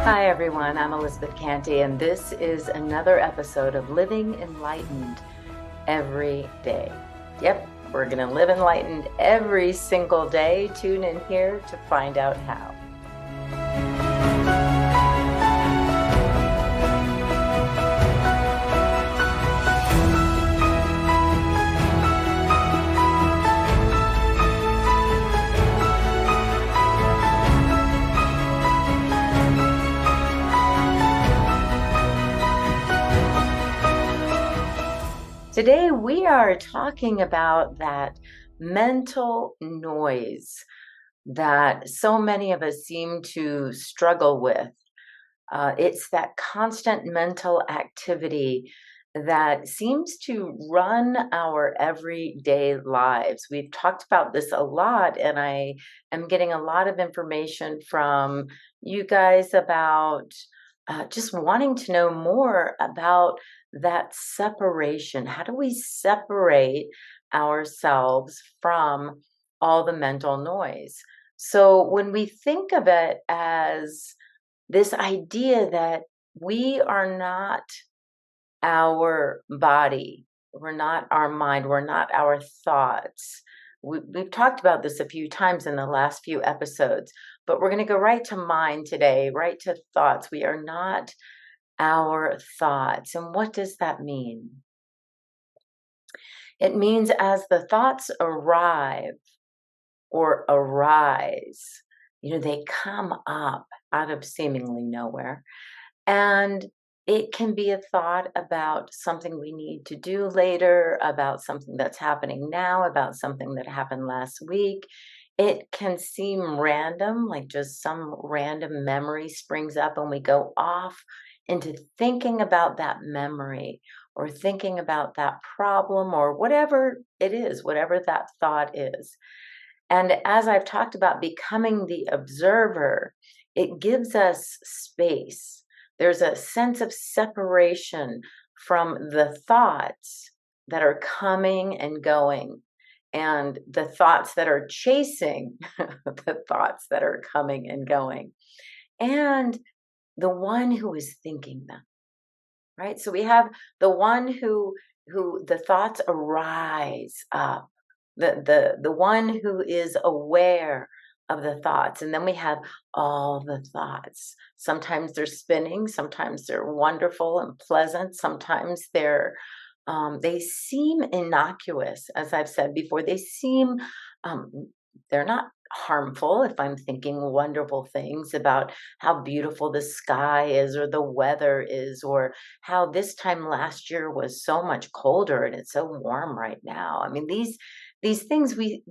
Hi everyone, I'm Elizabeth Cantey, and this is another episode of Living Enlightened Every Day. Yep, we're going to live enlightened every single day. Tune in here to find out how. Today we are talking about that mental noise that so many of us seem to struggle with. It's that constant mental activity that seems to run our everyday lives. We've talked about this a lot, and I am getting a lot of information from you guys about just wanting to know more about that separation. How do we separate ourselves from all the mental noise? So when we think of it as this idea that we are not our body, we're not our mind, we're not our thoughts. We've talked about this a few times in the last few episodes, but we're going to go right to mind today, right to thoughts. We are not our thoughts. And what does that mean? It means as the thoughts arrive or arise, they come up out of seemingly nowhere. And it can be a thought about something we need to do later, about something that's happening now, about something that happened last week. It can seem random, like just some random memory springs up and we go off into thinking about that memory or thinking about that problem or whatever it is, whatever that thought is. And as I've talked about becoming the observer, it gives us space. There's a sense of separation from the thoughts that are coming and going and the thoughts that are chasing the thoughts that are coming and going, and the one who is thinking them, right? So we have the one who the thoughts arise up, the one who is aware of the thoughts, and then we have all the thoughts. Sometimes they're spinning, sometimes they're wonderful and pleasant, sometimes they seem innocuous. As I've said before, they seem they're not harmful if I'm thinking wonderful things about how beautiful the sky is or the weather is, or how this time last year was so much colder and it's so warm right now. I mean, these things we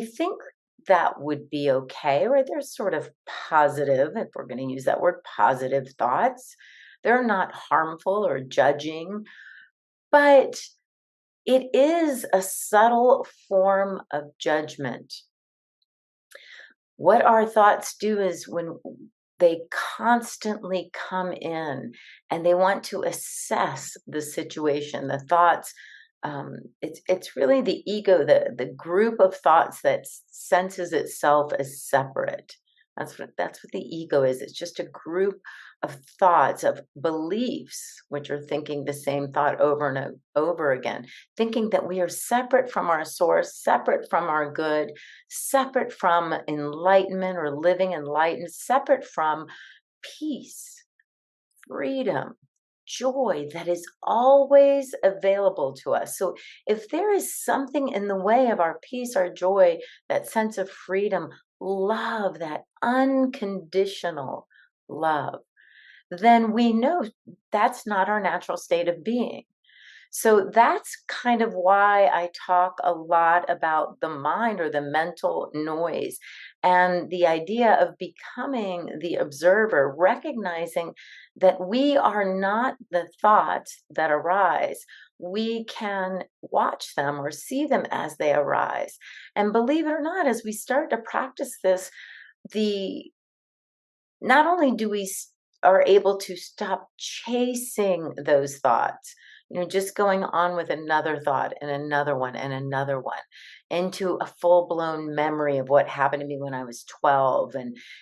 think that would be okay, or they're sort of positive, if we're going to use that word, positive thoughts. They're not harmful or judging, but it is a subtle form of judgment. What our thoughts do is when they constantly come in and they want to assess the situation, the thoughts, it's really the ego, the group of thoughts that senses itself as separate. That's what the ego is. It's just a group of thoughts, of beliefs, which are thinking the same thought over and over again, thinking that we are separate from our source, separate from our good, separate from enlightenment or living enlightened, separate from peace, freedom, joy that is always available to us. So if there is something in the way of our peace, our joy, that sense of freedom, love, that unconditional love, then we know that's not our natural state of being. So that's kind of why I talk a lot about the mind or the mental noise and the idea of becoming the observer, recognizing that we are not the thoughts that arise. We can watch them or see them as they arise. And believe it or not, as we start to practice this, the not only do we are able to stop chasing those thoughts, just going on with another thought and another one into a full-blown memory of what happened to me when I was 12,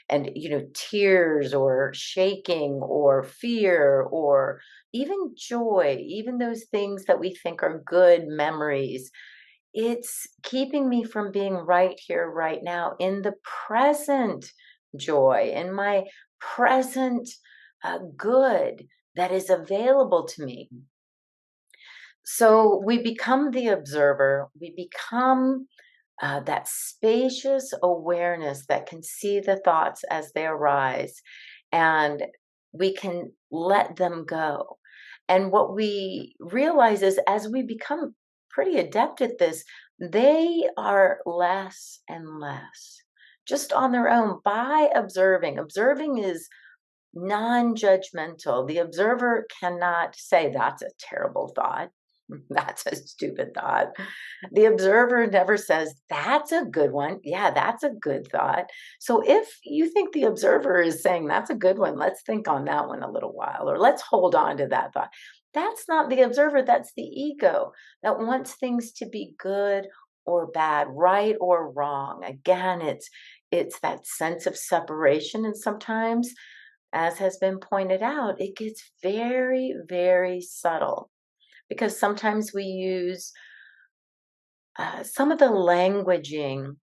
and tears or shaking or fear or even joy, even those things that we think are good memories. It's keeping me from being right here, right now, in the present joy, in my present good that is available to me. So we become the observer, we become that spacious awareness that can see the thoughts as they arise, and we can let them go. And what we realize is as we become pretty adept at this, they are less and less just on their own by observing. Observing is non-judgmental. The observer cannot say that's a terrible thought. That's a stupid thought. The observer never says, that's a good one. Yeah, that's a good thought. So if you think the observer is saying, that's a good one, let's think on that one a little while, or let's hold on to that thought. That's not the observer, that's the ego that wants things to be good or bad, right or wrong. Again, it's that sense of separation. And sometimes, as has been pointed out, it gets very, very subtle, because sometimes we use some of the languaging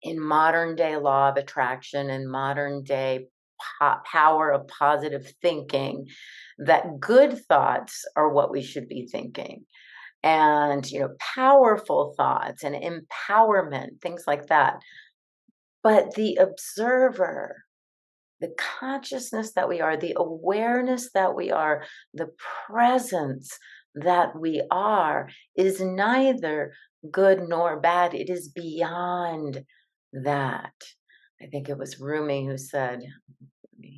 in modern day law of attraction and modern day power of positive thinking, that good thoughts are what we should be thinking, and powerful thoughts and empowerment, things like that. But the observer, the consciousness that we are, the awareness that we are, the presence that we are, is neither good nor bad. It is beyond that. I think it was Rumi who said,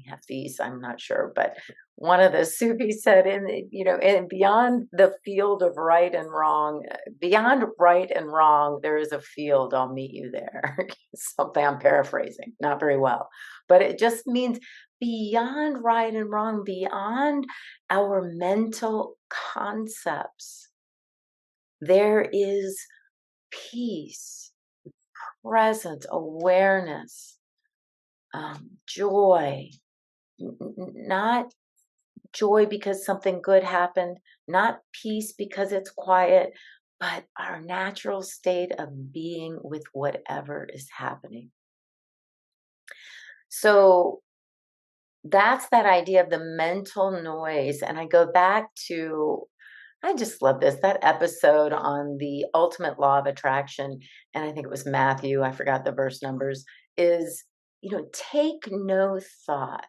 Hafiz, I'm not sure, but one of the Sufis said, in beyond the field of right and wrong, beyond right and wrong, there is a field. I'll meet you there. Something I'm paraphrasing, not very well, but it just means beyond right and wrong, beyond our mental concepts, there is peace, presence, awareness, joy. Not joy because something good happened, not peace because it's quiet, but our natural state of being with whatever is happening. So that's that idea of the mental noise. And I go back to, I just love this, that episode on the ultimate law of attraction. And I think it was Matthew, I forgot the verse numbers, is, take no thought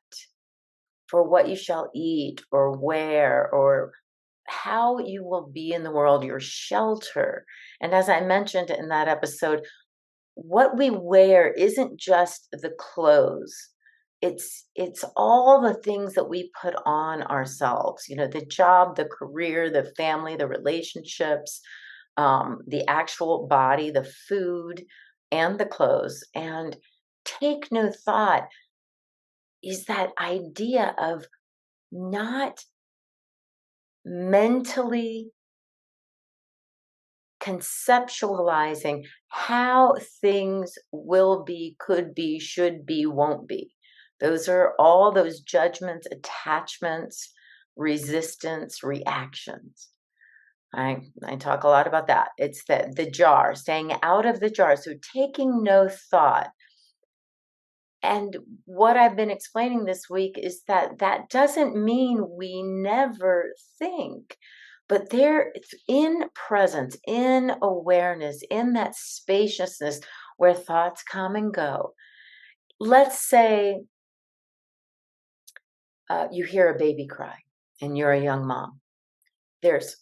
for what you shall eat or wear or how you will be in the world, your shelter. And as I mentioned in that episode, what we wear isn't just the clothes. It's all the things that we put on ourselves, the job, the career, the family, the relationships, the actual body, the food, and the clothes. And take no thought is that idea of not mentally conceptualizing how things will be, could be, should be, won't be. Those are all those judgments, attachments, resistance, reactions. I talk a lot about that. It's the jar, staying out of the jar. So taking no thought. And what I've been explaining this week is that that doesn't mean we never think, but there it's in presence, in awareness, in that spaciousness where thoughts come and go. Let's say you hear a baby cry and you're a young mom. There's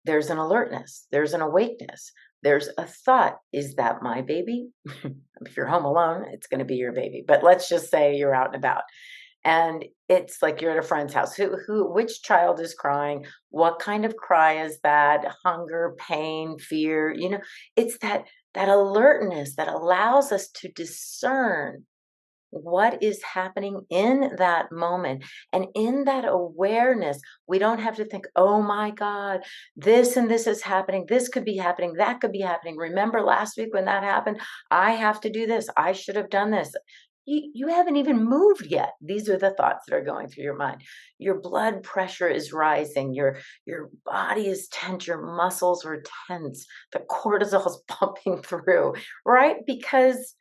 there's an alertness, there's an awakeness, there's a thought, is that my baby? If you're home alone, it's going to be your baby. But let's just say you're out and about and it's like you're at a friend's house. Which child is crying? What kind of cry is that? Hunger, pain, fear, it's that alertness that allows us to discern what is happening in that moment. And in that awareness, we don't have to think, oh my God, this and this is happening. This could be happening. That could be happening. Remember last week when that happened? I have to do this. I should have done this. You haven't even moved yet. These are the thoughts that are going through your mind. Your blood pressure is rising. Your body is tense. Your muscles are tense. The cortisol is pumping through, right? Because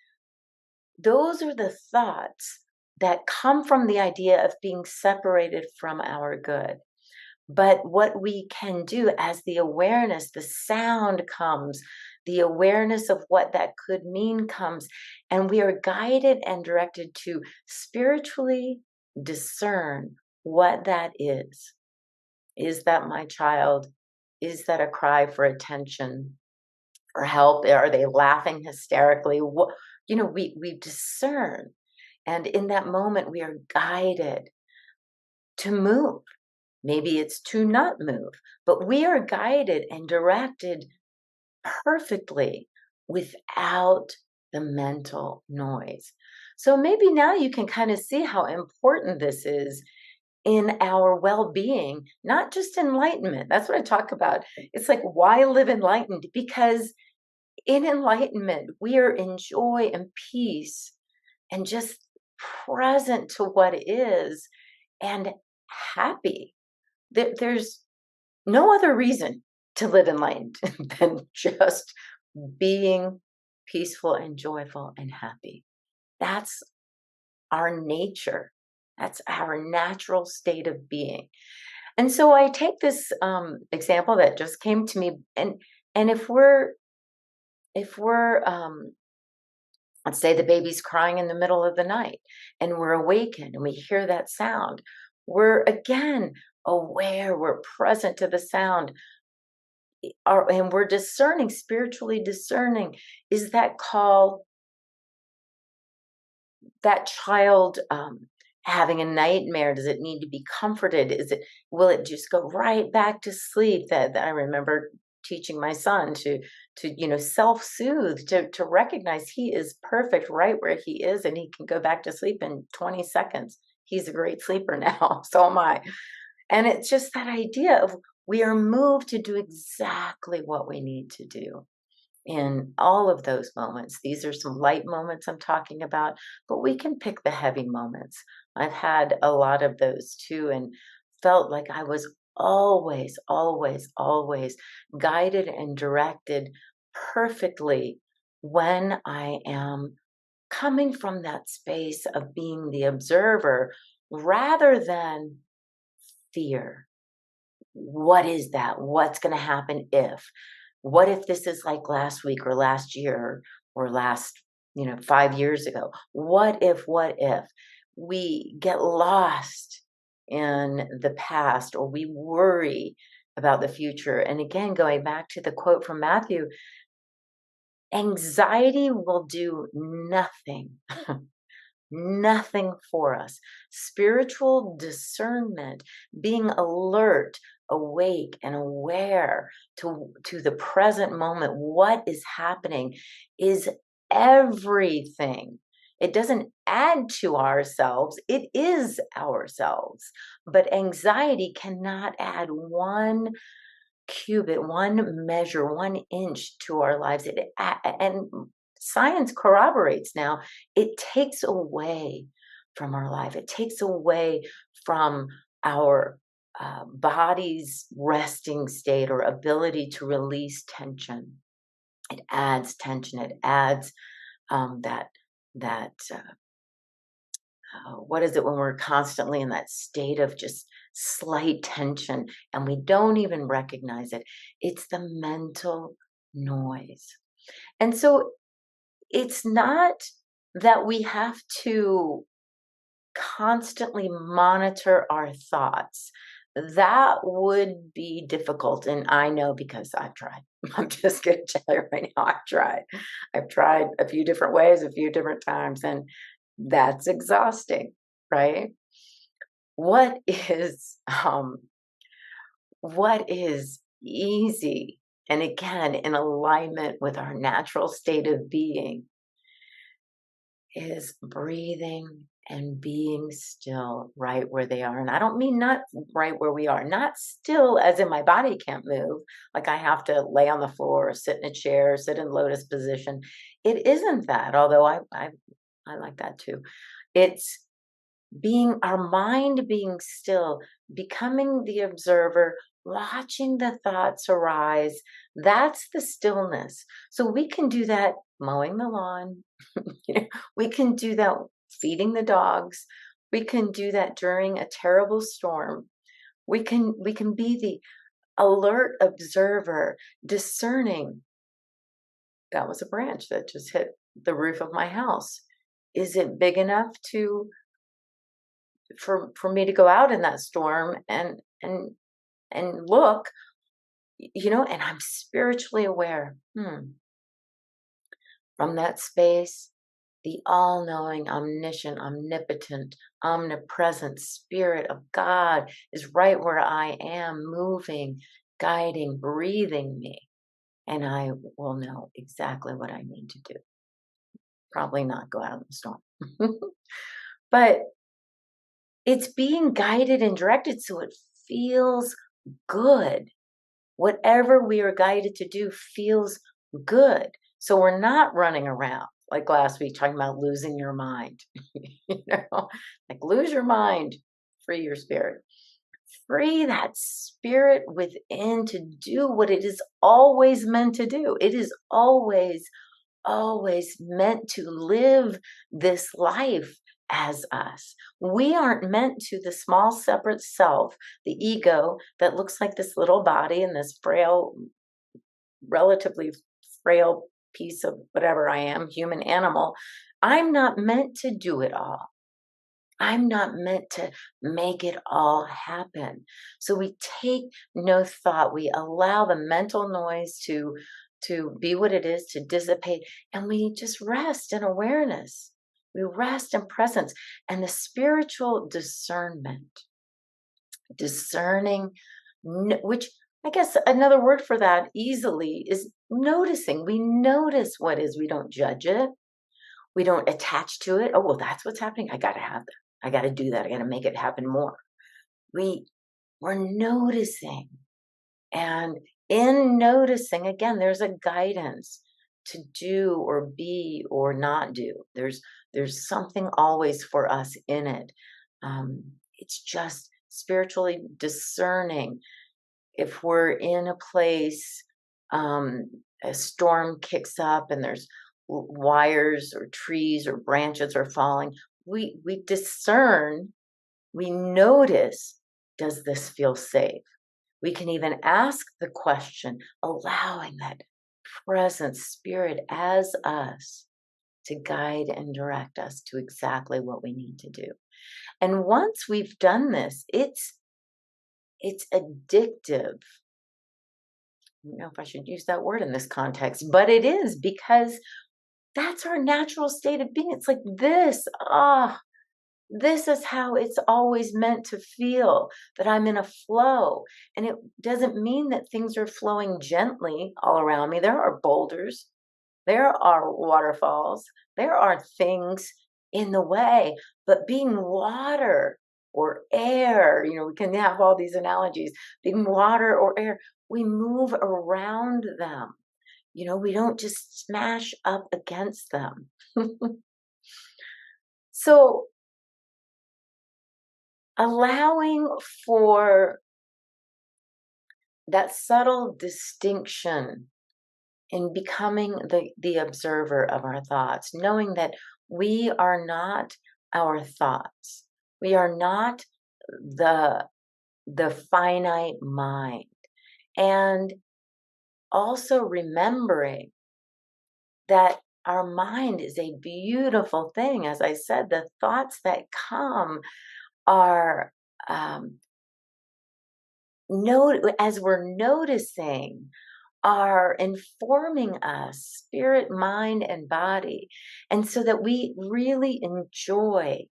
those are the thoughts that come from the idea of being separated from our good. But what we can do as the awareness, the sound comes, the awareness of what that could mean comes, and we are guided and directed to spiritually discern what that is. Is that my child? Is that a cry for attention? Or help? Are they laughing hysterically? What, we discern. And in that moment, we are guided to move. Maybe it's to not move, but we are guided and directed perfectly without the mental noise. So maybe now you can kind of see how important this is in our well-being, not just enlightenment. That's what I talk about. It's like, why live enlightened? Because in enlightenment, we are in joy and peace and just present to what is and happy. There's no other reason to live enlightened than just being peaceful and joyful and happy. That's our nature. That's our natural state of being. And so I take this example that just came to me, and if we're let's say the baby's crying in the middle of the night and we're awakened and we hear that sound, we're again aware, we're present to the sound, and we're discerning, spiritually discerning. Is that call, that child having a nightmare? Does it need to be comforted? Will it just go right back to sleep? That I remember teaching my son to self-soothe, to recognize he is perfect right where he is and he can go back to sleep in 20 seconds. He's a great sleeper now. So am I. And it's just that idea of we are moved to do exactly what we need to do in all of those moments. These are some light moments I'm talking about, but we can pick the heavy moments. I've had a lot of those too, and felt like I was always, always, always guided and directed perfectly when I am coming from that space of being the observer rather than fear. What is that? What's going to happen if? What if this is like last week or last year or last, 5 years ago? What if we get lost in the past or we worry about the future? And again, going back to the quote from Matthew, anxiety will do nothing, nothing for us. Spiritual discernment, being alert, awake, and aware to the present moment, what is happening, is everything. It doesn't add to ourselves, it is ourselves. But anxiety cannot add one cubit, one measure, 1 inch to our lives. And science corroborates now, it takes away from our life. It takes away from our body's resting state or ability to release tension. It adds tension. It adds that what is it when we're constantly in that state of just slight tension and we don't even recognize it? It's the mental noise. And so it's not that we have to constantly monitor our thoughts. That would be difficult. And I know because I've tried. I'm just going to tell you right now, I've tried. I've tried a few different ways, a few different times, and that's exhausting, right? What is what is easy and again in alignment with our natural state of being is breathing and being still right where they are. And I don't mean not right where we are, not still as in my body can't move, like I have to lay on the floor, sit in a chair, sit in lotus position. It isn't that, although I like that too. It's being our mind being still, becoming the observer, watching the thoughts arise. That's the stillness. So we can do that mowing the lawn. You know, we can do that feeding the dogs. We can do that during a terrible storm. We can be the alert observer, discerning. That was a branch that just hit the roof of my house. Is it big enough to for me to go out in that storm and look, and I'm spiritually aware. From that space, the all-knowing, omniscient, omnipotent, omnipresent Spirit of God is right where I am, moving, guiding, breathing me. And I will know exactly what I need to do. Probably not go out in the storm. But it's being guided and directed so it feels good. Whatever we are guided to do feels good. So we're not running around like last week talking about losing your mind. Like lose your mind, free your spirit. Free that spirit within to do what it is always meant to do. It is always meant to live this life as us. We aren't meant to the small separate self, the ego that looks like this little body and this frail, relatively frail piece of whatever I am, human animal. I'm not meant to do it all. I'm not meant to make it all happen. So we take no thought. We allow the mental noise to be what it is, to dissipate, and we just rest in awareness. We rest in presence and the spiritual discernment, discerning, which I guess another word for that easily is noticing. We notice what is, we don't judge it. We don't attach to it. Oh, well, that's what's happening. I got to have that. I got to do that. I got to make it happen more. We're noticing. And in noticing, again, there's a guidance to do or be or not do. There's something always for us in it. It's just spiritually discerning. If we're in a place, a storm kicks up and there's wires or trees or branches are falling, we discern, we notice, does this feel safe? We can even ask the question, allowing that present spirit as us to guide and direct us to exactly what we need to do. And once we've done this, it's addictive. I don't know if I should use that word in this context, but it is, because that's our natural state of being. It's like this. This is how it's always meant to feel, that I'm in a flow. And it doesn't mean that things are flowing gently all around me. There are boulders, there are waterfalls, there are things in the way. But being water or air, we can have all these analogies. Being water or air, we move around them. We don't just smash up against them. So allowing for that subtle distinction in becoming the observer of our thoughts, knowing that we are not our thoughts. We are not the finite mind. And also remembering that our mind is a beautiful thing. As I said, the thoughts that come are um, as we're noticing, are informing us, spirit, mind, and body. And so that we really enjoy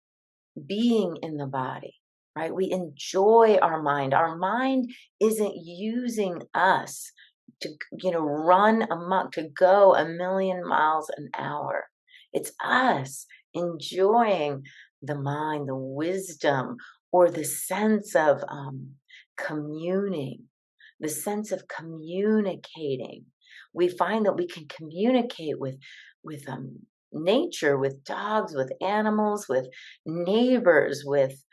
being in the body, right? We enjoy our mind. Our mind isn't using us to, run amok, to go a million miles an hour. It's us enjoying the mind, the wisdom, or the sense of communing, the sense of communicating. We find that we can communicate with nature, with dogs, with animals, with neighbors, with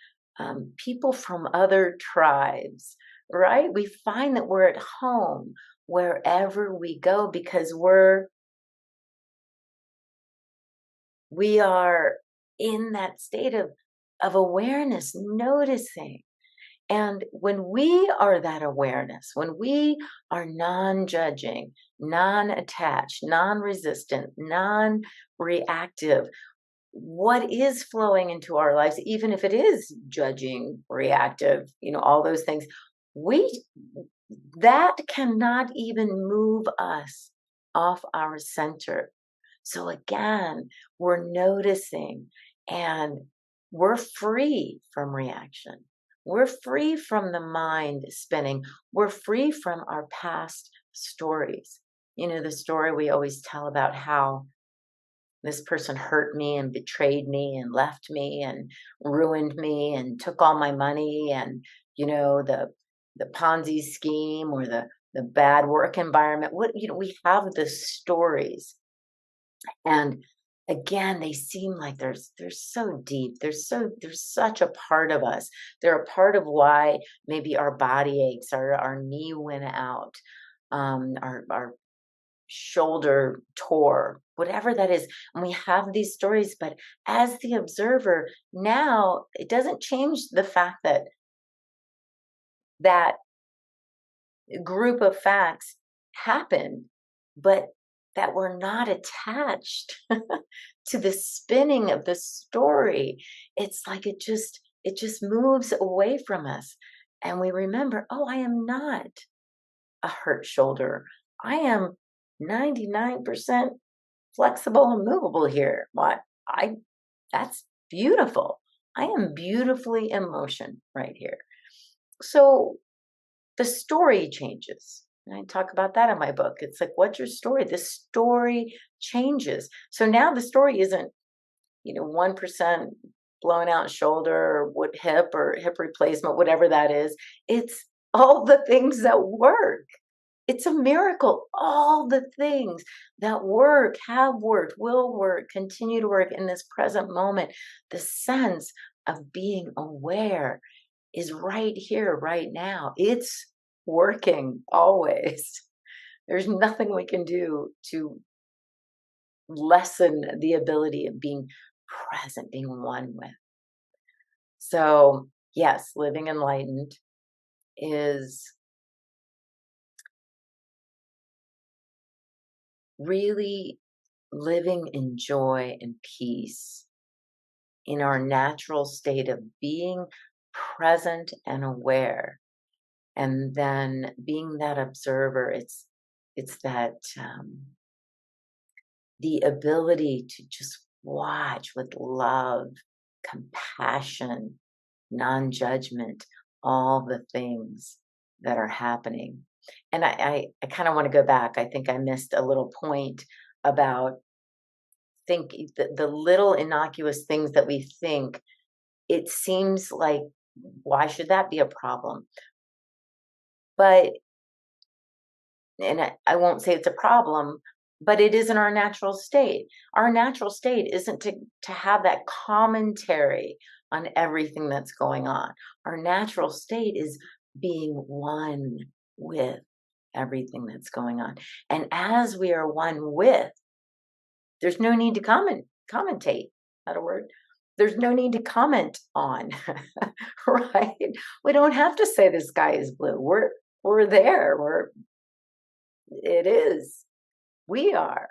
people from other tribes, right? We find that we're at home wherever we go because we are in that state of awareness, noticing. And when we are that awareness, when we are non-judging, non-attached, non-resistant, non-reactive, what is flowing into our lives, even if it is judging, reactive, all those things, we that cannot even move us off our center. So again, we're noticing, and we're free from reaction. We're free from the mind spinning. We're free from our past stories. The story we always tell about how this person hurt me and betrayed me and left me and ruined me and took all my money, and the Ponzi scheme, or the bad work environment. We have the stories, and again, they seem like they're so deep. There's such a part of us. They're a part of why maybe our body aches, our knee went out, our shoulder tore, whatever that is. And we have these stories, but as the observer, now it doesn't change the fact that group of facts happened, but that we're not attached to the spinning of the story. It's like it just moves away from us. And we remember, oh, I am not a hurt shoulder. I am 99% flexible and movable here. What? That's beautiful. I am beautifully in motion right here. So the story changes. And I talk about that in my book. It's like, what's your story? The story changes. So now the story isn't, 1% blown out shoulder, or hip or hip replacement, whatever that is. It's all the things that work. It's a miracle. All the things that work, have worked, will work, continue to work in this present moment. The sense of being aware is right here, right now. It's working always. There's nothing we can do to lessen the ability of being present, being one with. So, yes, living enlightened is really living in joy and peace in our natural state of being present and aware, and then being that observer. It's that the ability to just watch with love, compassion, non-judgment, all the things that are happening. And I kind of want to go back. I think I missed a little point about the little innocuous things that we think. It seems like, why should that be a problem? But, and I won't say it's a problem, but it isn't our natural state. Our natural state isn't to have that commentary on everything that's going on. Our natural state is being one with everything that's going on. And as we are one with, there's no need to commentate. Is that a word? There's no need to comment on, right? We don't have to say the sky is blue. We're there. It is. We are,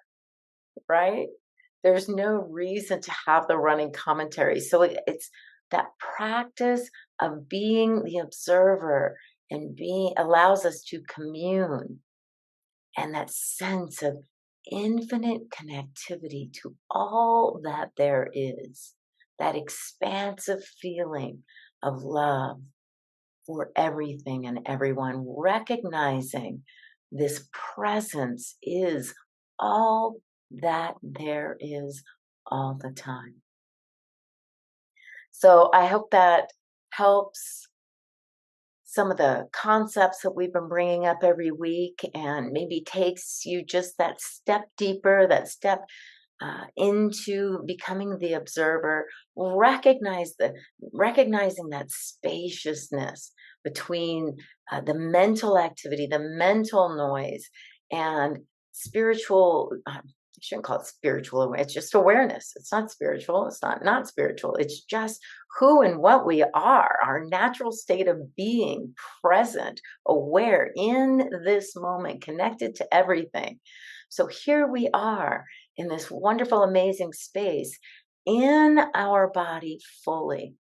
right? There's no reason to have the running commentary. So it's that practice of being the observer and being allows us to commune, and that sense of infinite connectivity to all that there is, that expansive feeling of love for everything and everyone, recognizing this presence is all that there is all the time. So I hope that helps some of the concepts that we've been bringing up every week, and maybe takes you just that step deeper, that step into becoming the observer. Recognizing that spaciousness between the mental activity, the mental noise, and spiritual. I shouldn't call it spiritual. It's just awareness. It's not spiritual. It's not spiritual. It's just who and what we are, our natural state of being, present, aware in this moment, connected to everything. So here we are in this wonderful, amazing space, in our body fully,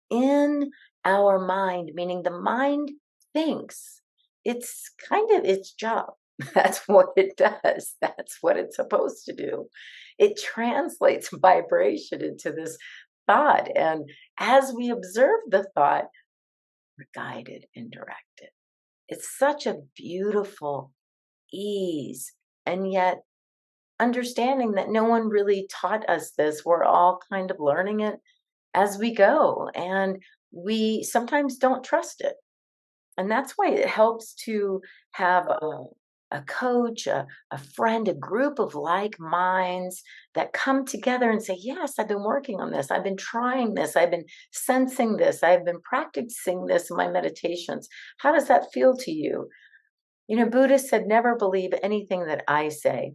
in our mind, meaning the mind thinks. It's kind of its job. That's what it does. That's what it's supposed to do. It translates vibration into this thought. And as we observe the thought, we're guided and directed. It's such a beautiful ease. And yet, understanding that no one really taught us this, we're all kind of learning it as we go. And we sometimes don't trust it. And that's why it helps to have a coach, a friend, a group of like minds that come together and say, yes, I've been working on this. I've been trying this. I've been sensing this. I've been practicing this in my meditations. How does that feel to you? You know, Buddha said, never believe anything that I say.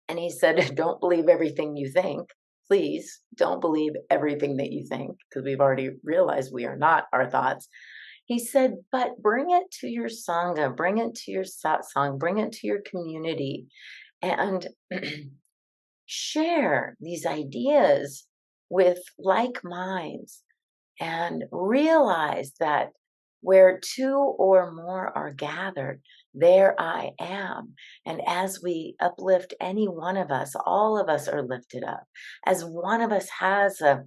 And he said, don't believe everything you think. Please don't believe everything that you think, because we've already realized we are not our thoughts. He said, but bring it to your Sangha, bring it to your satsang, bring it to your community, and share these ideas with like minds, and realize that where two or more are gathered, there I am. And as we uplift any one of us, all of us are lifted up. As one of us has an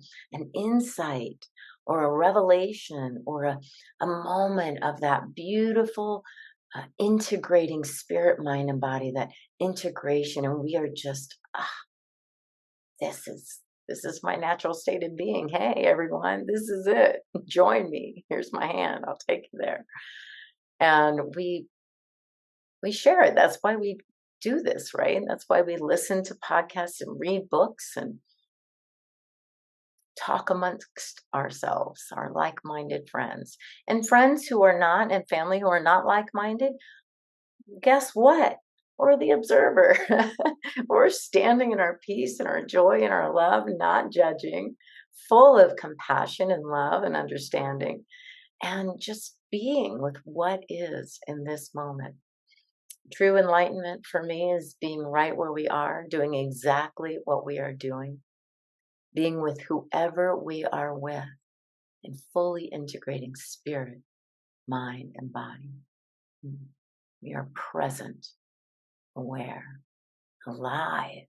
insight or a revelation or a moment of that beautiful integrating spirit, mind, and body, that integration, and we are just, this is my natural state of being. Hey, everyone, this is it. Join me. Here's my hand. I'll take you there. And we share it. That's why we do this, right? And that's why we listen to podcasts and read books and talk amongst ourselves, our like-minded friends. And friends who are not, and family who are not like-minded, guess what? We're the observer. We're standing in our peace and our joy and our love, not judging, full of compassion and love and understanding, and just being with what is in this moment. True enlightenment for me is being right where we are, doing exactly what we are doing, being with whoever we are with, and fully integrating spirit, mind, and body. We are present, aware, alive.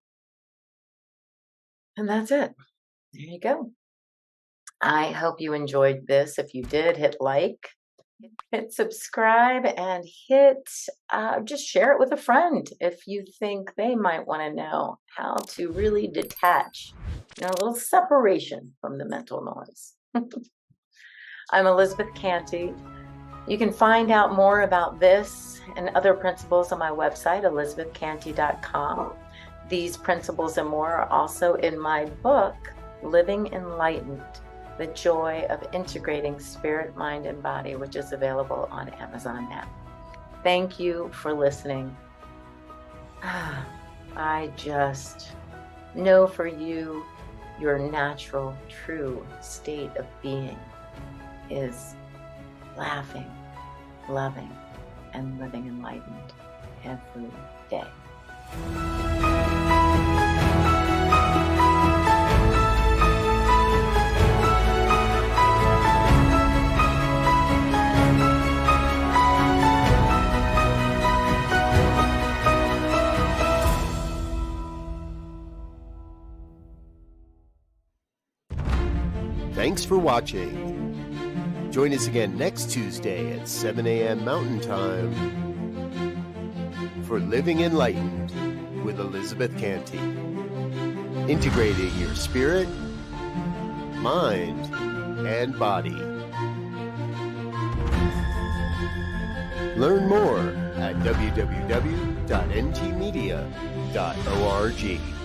And that's it. There you go. I hope you enjoyed this. If you did, hit like, hit subscribe, and just share it with a friend if you think they might want to know how to really detach, a little separation from the mental noise. I'm Elizabeth Cantey. You can find out more about this and other principles on my website, elizabethcantey.com. These principles and more are also in my book, Living Enlightened, The Joy of Integrating Spirit, Mind, and Body, which is available on Amazon now. Thank you for listening. I just know for you, your natural, true state of being is laughing, loving, and living enlightened every day. Thanks for watching. Join us again next Tuesday at 7 a.m. Mountain Time for Living Enlightened with Elizabeth Cantey. Integrating your spirit, mind, and body. Learn more at www.ntmedia.org.